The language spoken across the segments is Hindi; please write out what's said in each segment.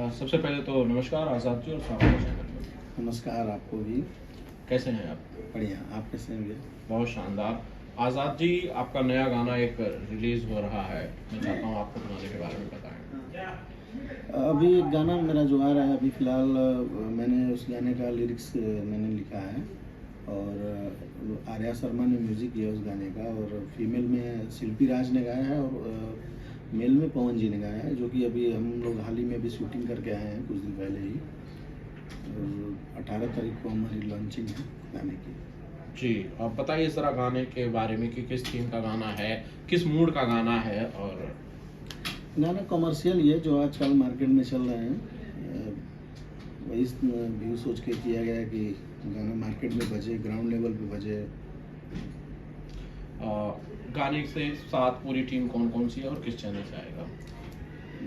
सबसे पहले तो नमस्कार आज़ाद जी और स्वागत है चैनल में। नमस्कार आपको भी। कैसे हैं आप? बढ़िया, आप कैसे हैं भैया? बहुत शानदार। आज़ाद जी, आपका नया गाना एक रिलीज़ हो रहा है, मैं चाहता हूँ आपको गाने के बारे में बताएं। अभी एक गाना मेरा जो आ रहा है अभी फ़िलहाल, मैंने उस गाने का लिरिक्स मैंने लिखा है और आर्या शर्मा ने म्यूज़िक किया उस गाने का, और फीमेल में शिल्पी राज ने गाया है और मेल में पवन जी ने गाया है, जो कि अभी हम लोग हाल ही में अभी शूटिंग करके आए हैं कुछ दिन पहले ही। और 18 तारीख को हमारी लॉन्चिंग है गाने की। जी, आप बताइए ज़रा गाने के बारे में कि किस थीम का गाना है, किस मूड का गाना है। और गाना कमर्शियल ही है जो आजकल मार्केट में चल रहे हैं, वही व्यू सोच के किया गया है कि गाना मार्केट में बजे, ग्राउंड लेवल पे बजे। गाने से साथ पूरी टीम कौन कौन सी है और किस चैनल से आएगा?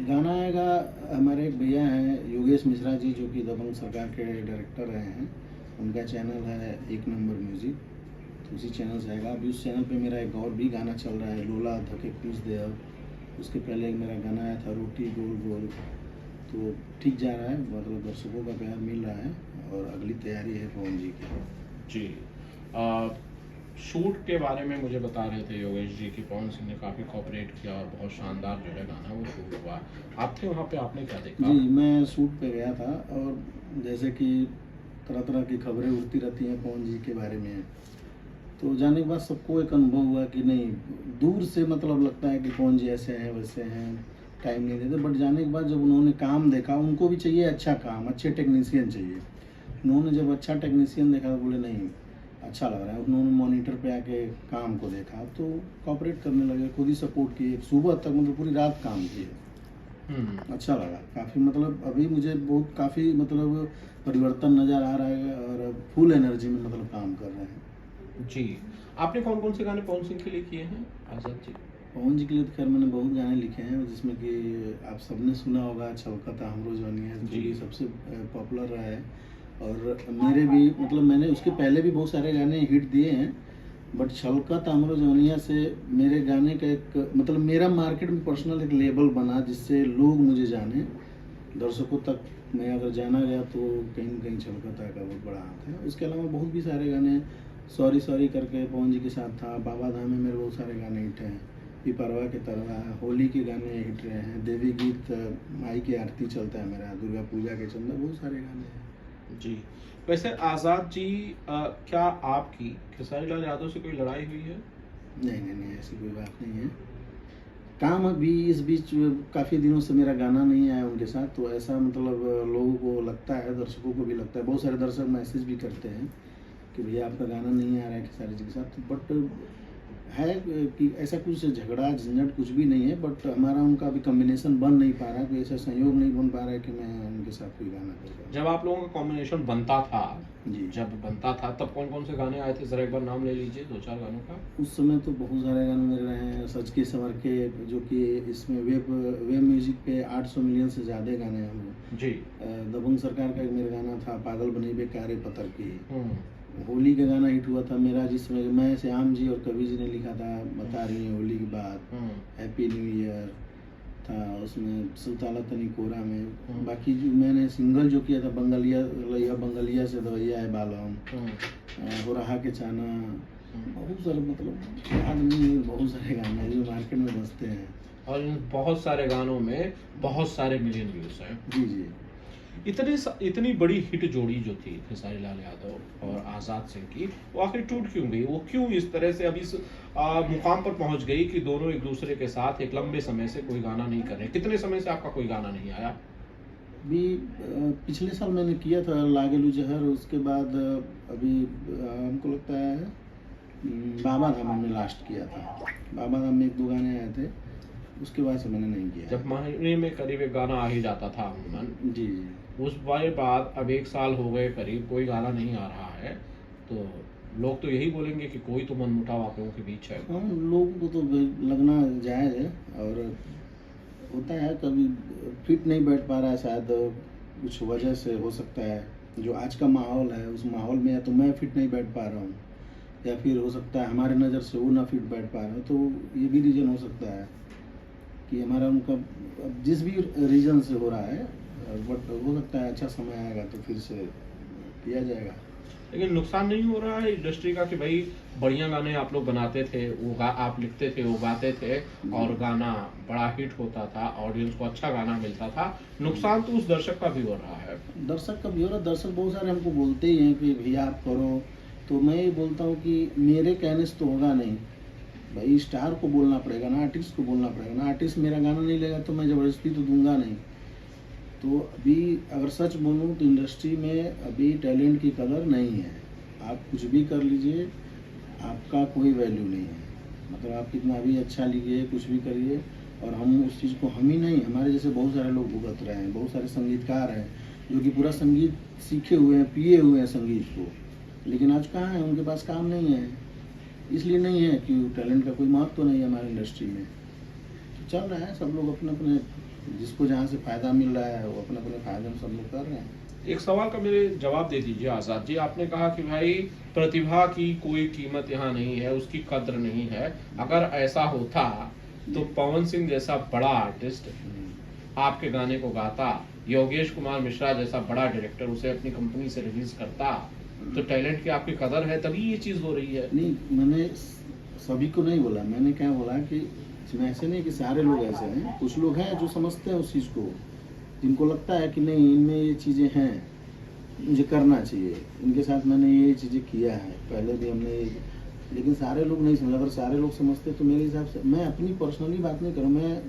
गाना आएगा, हमारे एक भैया हैं योगेश मिश्रा जी, जो कि दबंग सरकार के डायरेक्टर रहे हैं, उनका चैनल है एक नंबर म्यूज़िक, तो उसी चैनल से आएगा। अभी उस चैनल पे मेरा एक और भी गाना चल रहा है, लोला धके पीस दे अब। उसके पहले एक मेरा गाना आया था रोटी गोल गोल, तो ठीक जा रहा है, मतलब दर्शकों का प्यार मिल रहा है और अगली तैयारी है पवन जी की। जी, शूट के बारे में मुझे बता रहे थे योगेश जी कि पवन सिंह ने काफ़ी कोऑपरेट किया और बहुत शानदार जो है गाना वो शूट हुआ। आप थे वहाँ पे, आपने क्या देखा? जी, मैं शूट पे गया था और जैसे कि तरह तरह की खबरें उड़ती रहती हैं पवन जी के बारे में, तो जाने के बाद सबको एक अनुभव हुआ कि नहीं, दूर से मतलब लगता है कि पवन जी ऐसे हैं वैसे हैं, टाइम नहीं देते, बट जाने के बाद जब उन्होंने काम देखा, उनको भी चाहिए अच्छा काम, अच्छे टेक्नीशियन चाहिए। उन्होंने जब अच्छा टेक्नीशियन देखा तो बोले नहीं अच्छा लग रहा है, उन्होंने मॉनिटर पे आके काम को देखा तो कॉपरेट करने लगे, खुद ही सपोर्ट किए, सुबह तक मतलब पूरी रात काम किए। अच्छा लगा काफ़ी, मतलब अभी मुझे बहुत काफ़ी मतलब परिवर्तन नज़र आ रहा है और फुल एनर्जी में मतलब काम कर रहे हैं। जी, आपने कौन कौन से गाने पवन सिंह के लिए किए हैं आज़ाद जी? पवन जी के लिए तो खैर मैंने बहुत गाने लिखे हैं, जिसमें कि आप सबने सुना होगा छलकता हमरो जवानिया, जो कि सबसे पॉपुलर रहा है। और मेरे भी मतलब मैंने उसके पहले भी बहुत सारे गाने हिट दिए हैं, बट छलकता हमरो जवानिया से मेरे गाने का एक मतलब मेरा मार्केट में पर्सनल एक लेबल बना, जिससे लोग मुझे जाने, दर्शकों तक मैं अगर जाना गया तो कहीं न कहीं छलकता का बहुत बड़ा हाथ है। उसके अलावा बहुत भी सारे गाने, सॉरी सॉरी करके पवन जी के साथ था, बाबा धाम में मेरे बहुत सारे गाने हिट हैं, पिपरवा के तरह, होली के गाने हिट रहे हैं, देवी गीत, माई की आरती चलता है मेरा, दुर्गा पूजा के चंदा, बहुत सारे गाने हैं। जी, वैसे आज़ाद जी, क्या आपकी खेसारी लाल यादव से कोई लड़ाई हुई है? नहीं, ऐसी कोई बात नहीं है। काम अभी इस बीच काफ़ी दिनों से मेरा गाना नहीं आया उनके साथ, तो ऐसा मतलब लोगों को लगता है, दर्शकों को भी लगता है, बहुत सारे दर्शक मैसेज भी करते हैं कि भैया आपका गाना नहीं आ रहा है खेसारी जी के साथ, बट है कि ऐसा कुछ झगड़ा झंझट कुछ भी नहीं है, बट हमारा उनका अभी कॉम्बिनेशन बन नहीं पा रहा है, कोई ऐसा संयोग नहीं बन पा रहा है कि मैं उनके साथ कोई गाना कर पाऊँ। जब आप लोगों का कॉम्बिनेशन बनता था, जी, जब बनता था तब कौन कौन से गाने आए थे, ज़रा एक बार नाम ले लीजिए 2-4 गानों का। उस समय तो बहुत सारे गाने मिल रहे हैं, सच के संवर के, जो कि इसमें वेब म्यूज़िक पे 800 मिलियन से ज़्यादा गाने हैं। जी। दबंग सरकार का एक मेरा गाना था, पागल बनी बेकारे पत्थर की। हम्म। होली का गाना हिट हुआ था मेरा, जिसमें मैं श्याम जी और कवि जी ने लिखा था, बता रही हैं होली की बात, हैप्पी न्यू ईयर था उसमें, सुताला तनी कोरा में। बाकी जो मैंने सिंगल जो किया था, बंगलिया लैया बंगलिया से दवैया है बालम, हो रहा के चाना, बहुत सारे मतलब याद नहीं, बहुत सारे गाने हैं जो मार्केट में बजते हैं। और इन बहुत सारे गानों में बहुत सारे मिलियन व्यूज़ हैं। जी। इतनी बड़ी हिट जोड़ी जो थी खेसारी लाल यादव और आज़ाद सिंह की, वो आखिर टूट क्यों गई? वो क्यों इस तरह से अभी इस मुकाम पर पहुंच गई कि दोनों एक दूसरे के साथ एक लंबे समय से कोई गाना नहीं कर रहे? कितने समय से आपका कोई गाना नहीं आया? अभी पिछले साल मैंने किया था लागेलू जहर, उसके बाद अभी हमको लगता है बाबा धाम हमने लास्ट किया था, बाबा धाम में 1-2 गाने आए थे, उसके बाद से मैंने नहीं किया। जब महीने में करीब एक गाना आ ही जाता था अमूमन, जी। उस बार बाद अब 1 साल हो गए करीब, कोई गाना नहीं आ रहा है, तो लोग तो यही बोलेंगे कि कोई तो मनमुटाव आप लोगों के बीच है। हाँ, लोगों को तो लगना जायज़ है, और होता है कभी फिट नहीं बैठ पा रहा है, शायद कुछ वजह से हो सकता है, जो आज का माहौल है उस माहौल में, या तो मैं फिट नहीं बैठ पा रहा हूँ, या फिर हो सकता है हमारे नज़र से वो ना फिट बैठ पा रहे हो, तो ये भी रीज़न हो सकता है कि हमारा उनका जिस भी रीज़न से हो रहा है, बट हो सकता है अच्छा समय आएगा तो फिर से किया जाएगा। लेकिन नुकसान नहीं हो रहा है इंडस्ट्री का कि भाई बढ़िया गाने आप लोग बनाते थे, आप लिखते थे, वो गाते थे और गाना बड़ा हिट होता था, ऑडियंस को अच्छा गाना मिलता था। नुकसान तो उस दर्शक का भी हो रहा है। दर्शक का भी हो रहा, दर्शक बहुत सारे हमको बोलते ही हैं कि भैया आप करो, तो मैं ये बोलता हूँ कि मेरे कहने से तो होगा नहीं भाई, स्टार को बोलना पड़ेगा ना, आर्टिस्ट को बोलना पड़ेगा ना। आर्टिस्ट मेरा गाना नहीं लेगा तो मैं ज़बरदस्ती तो दूंगा नहीं। तो अभी अगर सच बोलूँ तो इंडस्ट्री में अभी टैलेंट की कदर नहीं है। आप कुछ भी कर लीजिए, आपका कोई वैल्यू नहीं है। मतलब आप कितना भी अच्छा लिखिए, कुछ भी करिए, और हम उस चीज़ को, हम ही नहीं, हमारे जैसे बहुत सारे लोग भुगत रहे हैं। बहुत सारे संगीतकार हैं जो कि पूरा संगीत सीखे हुए हैं, पिए हुए हैं संगीत को, लेकिन आज कहाँ है, उनके पास काम नहीं है। इसलिए नहीं है कि टैलेंट का कोई महत्व तो नहीं है हमारी इंडस्ट्री में। तो चल रहा है, सब लोग अपने अपने, जिसको जहाँ से फ़ायदा मिल रहा है वो अपने अपने फ़ायदे में सब लोग कर रहे हैं। एक सवाल का मेरे जवाब दे दीजिए आज़ाद जी। आपने कहा कि भाई प्रतिभा की कोई कीमत यहाँ नहीं है, उसकी कद्र नहीं है। अगर ऐसा होता तो पवन सिंह जैसा बड़ा आर्टिस्ट आपके गाने को गाता, योगेश कुमार मिश्रा जैसा बड़ा डायरेक्टर उसे अपनी कंपनी से रिलीज करता, तो टैलेंट की आपकी कदर है, तभी ये चीज़ हो रही है। नहीं, मैंने सभी को नहीं बोला। मैंने क्या बोला कि ऐसे नहीं कि सारे लोग ऐसे हैं, कुछ लोग हैं जो समझते हैं उस चीज़ को, जिनको लगता है कि नहीं इनमें ये चीज़ें हैं, मुझे करना चाहिए। इनके साथ मैंने ये चीज़ें किया है पहले भी हमने, लेकिन सारे लोग नहीं समझ। अगर सारे लोग समझते तो मेरे हिसाब से, मैं अपनी पर्सनली बात नहीं कर रहा हूँ, मैं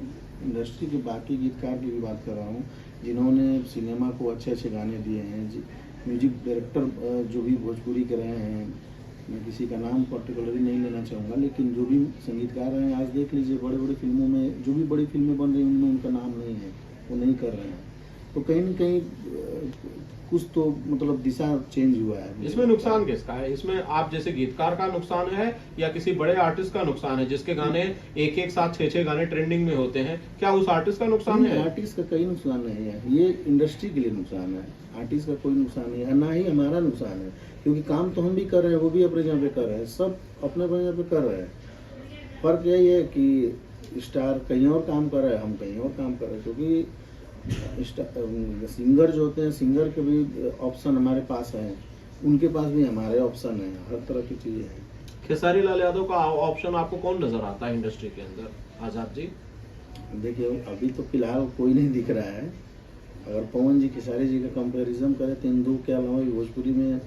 इंडस्ट्री के बाकी गीतकार की भी बात कर रहा हूँ जिन्होंने सिनेमा को अच्छे अच्छे गाने दिए हैं। म्यूजिक डायरेक्टर जो भी भोजपुरी के रहे हैं, मैं किसी का नाम पर्टिकुलरली नहीं लेना चाहूँगा, लेकिन जो भी संगीतकार हैं, आज देख लीजिए बड़े बड़े फिल्मों में, जो भी बड़ी फिल्में बन रही हैं उनमें उनका नाम नहीं है, वो नहीं कर रहे हैं। तो कहीं ना कहीं कुछ तो मतलब दिशा चेंज हुआ है। इसमें नुकसान किसका है? इसमें आप जैसे गीतकार का नुकसान है या किसी बड़े आर्टिस्ट का नुकसान है जिसके गाने एक एक साथ 6-6 गाने ट्रेंडिंग में होते हैं? क्या उस आर्टिस्ट का नुकसान है? आर्टिस्ट का कोई नुकसान नहीं है, ये इंडस्ट्री के लिए नुकसान है। आर्टिस्ट का कोई नुकसान नहीं है, ना ही हमारा नुकसान है, क्योंकि काम तो हम भी कर रहे हैं, वो भी अपने जगह पे कर रहे हैं, सब अपने अपने जगह पे कर रहे हैं। फर्क यही है कि स्टार कहीं और काम कर रहा है, हम कहीं और काम कर रहे हैं। क्योंकि सिंगर जो होते हैं, सिंगर के भी ऑप्शन हमारे पास है, उनके पास भी हमारे ऑप्शन है, हर तरह की चीज़ें हैं। खेसारी लाल यादव का ऑप्शन आपको कौन नजर आता है इंडस्ट्री के अंदर, आजाद जी? देखिए अभी तो फिलहाल कोई नहीं दिख रहा है। अगर पवन जी खेसारी जी का कंपैरिजन करें तो इन दो के अलावा भी भोजपुरी में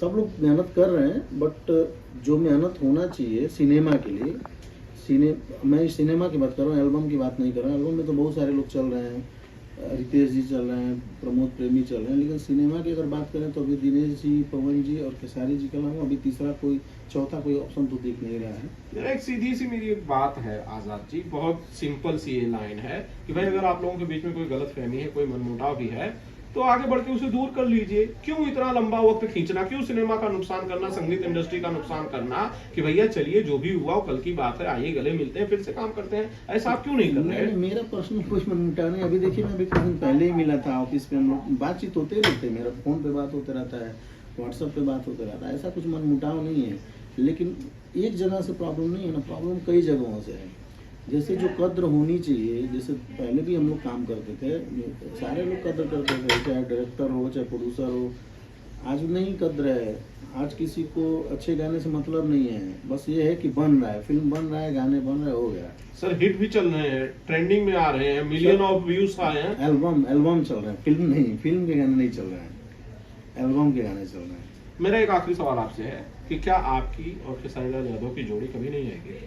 सब लोग मेहनत कर रहे हैं, बट जो मेहनत होना चाहिए सिनेमा के लिए, मैं सिनेमा की बात कर रहा हूँ, एल्बम की बात नहीं कर रहा हूँ। एल्बम में तो बहुत सारे लोग चल रहे हैं, रितेश जी चल रहे हैं, प्रमोद प्रेमी चल रहे हैं, लेकिन सिनेमा की अगर बात करें तो अभी दिनेश जी, पवन जी और खेसारी जी के अलावा अभी तीसरा कोई, चौथा कोई ऑप्शन तो दिख नहीं रहा है। मेरा एक सीधी सी मेरी एक बात है आजाद जी, बहुत सिंपल सी ये लाइन है कि भाई अगर आप लोगों के बीच में कोई गलतफहमी है, कोई मनमुटाव भी है, तो आगे बढ़ के उसे दूर कर लीजिए। क्यों इतना लंबा वक्त खींचना, क्यों सिनेमा का नुकसान करना, संगीत इंडस्ट्री का नुकसान करना कि भैया चलिए जो भी हुआ वो कल की बात है, आइए गले मिलते हैं, फिर से काम करते हैं। ऐसा आप क्यों नहीं कर रहे हैं? मेरा पर्सनल कुछ मनमुटाव नहीं। अभी देखिए मैं अभी कुछ दिन पहले ही मिला था ऑफिस पे, हम लोग बातचीत होते रहते, मेरा फोन पे बात होते रहता है, व्हाट्सएप पे बात होते रहता है, ऐसा कुछ मनमुटाव नहीं है। लेकिन एक जगह से प्रॉब्लम नहीं है ना, प्रॉब्लम कई जगहों से है। जैसे जो कद्र होनी चाहिए, जैसे पहले भी हम लोग काम करते थे, सारे लोग कद्र करते थे, चाहे डायरेक्टर हो चाहे प्रोड्यूसर हो। आज नहीं कद्र है, आज किसी को अच्छे गाने से मतलब नहीं है, बस ये है कि बन रहा है, फिल्म बन रहा है, गाने बन रहे, हो गया। सर हिट भी चल रहे हैं, ट्रेंडिंग में आ रहे हैं, मिलियन ऑफ व्यूज आए हैं। एल्बम चल रहे हैं, फिल्म नहीं, फिल्म के गाने नहीं चल रहे हैं, एल्बम के गाने चल रहे हैं। मेरा एक आखिरी सवाल आपसे है कि क्या आपकी और खेसारी लाल यादव की जोड़ी कभी नहीं आएगी?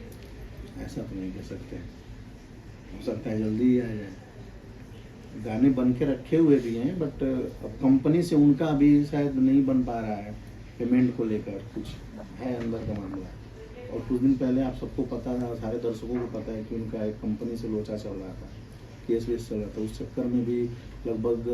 ऐसा तो नहीं कह सकते, हो सकता है जल्दी ही आ जाए। गाने बन के रखे हुए भी हैं, बट अब कंपनी से उनका अभी शायद नहीं बन पा रहा है, पेमेंट को लेकर कुछ है अंदर का मामला। और कुछ दिन पहले आप सबको पता था, सारे दर्शकों को पता है कि उनका एक कंपनी से लोचा चल रहा था, केस वेस चल रहा था। उस चक्कर में भी लगभग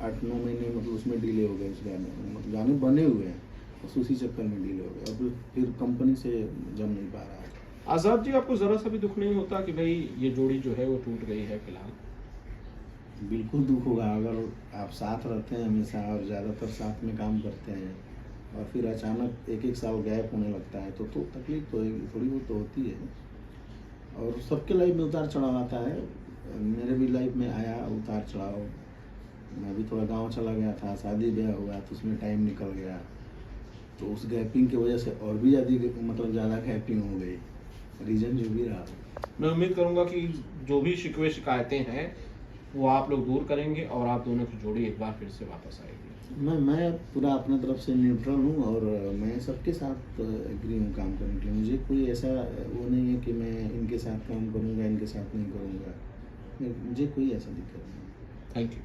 8-9 महीने मतलब उसमें डिले हो गए। उस गाने मतलब गाने बने हुए हैं, बस उसी चक्कर में डिले हो गए, और फिर कंपनी से जम नहीं पा रहा है। आजाद जी आपको जरा सा भी दुख नहीं होता कि भाई ये जोड़ी जो है वो टूट गई है फिलहाल? बिल्कुल दुख होगा, अगर आप साथ रहते हैं हमेशा और ज़्यादातर साथ में काम करते हैं और फिर अचानक एक साल गैप होने लगता है तो तकलीफ तो थोड़ी बहुत तो होती है। और सबके लाइफ में उतार चढ़ाव आता है, मेरे भी लाइफ में आया उतार चढ़ाव, मैं भी थोड़ा गांव चला गया था, शादी ब्याह हुआ तो उसमें टाइम निकल गया, तो उस गैपिंग की वजह से और भी ज़्यादा गैपिंग हो गई, रीज़न जो भी रहा। मैं उम्मीद करूंगा कि जो भी शिकवे शिकायतें हैं वो आप लोग दूर करेंगे और आप दोनों की जोड़ी एक बार फिर से वापस आएगी। मैं पूरा अपना तरफ से न्यूट्रल हूँ और मैं सबके साथ एग्री हूँ काम करने के लिए। मुझे कोई ऐसा वो नहीं है कि मैं इनके साथ काम करूँगा, इनके साथ नहीं करूँगा, मुझे कोई ऐसा दिक्कत नहीं है। Thank you.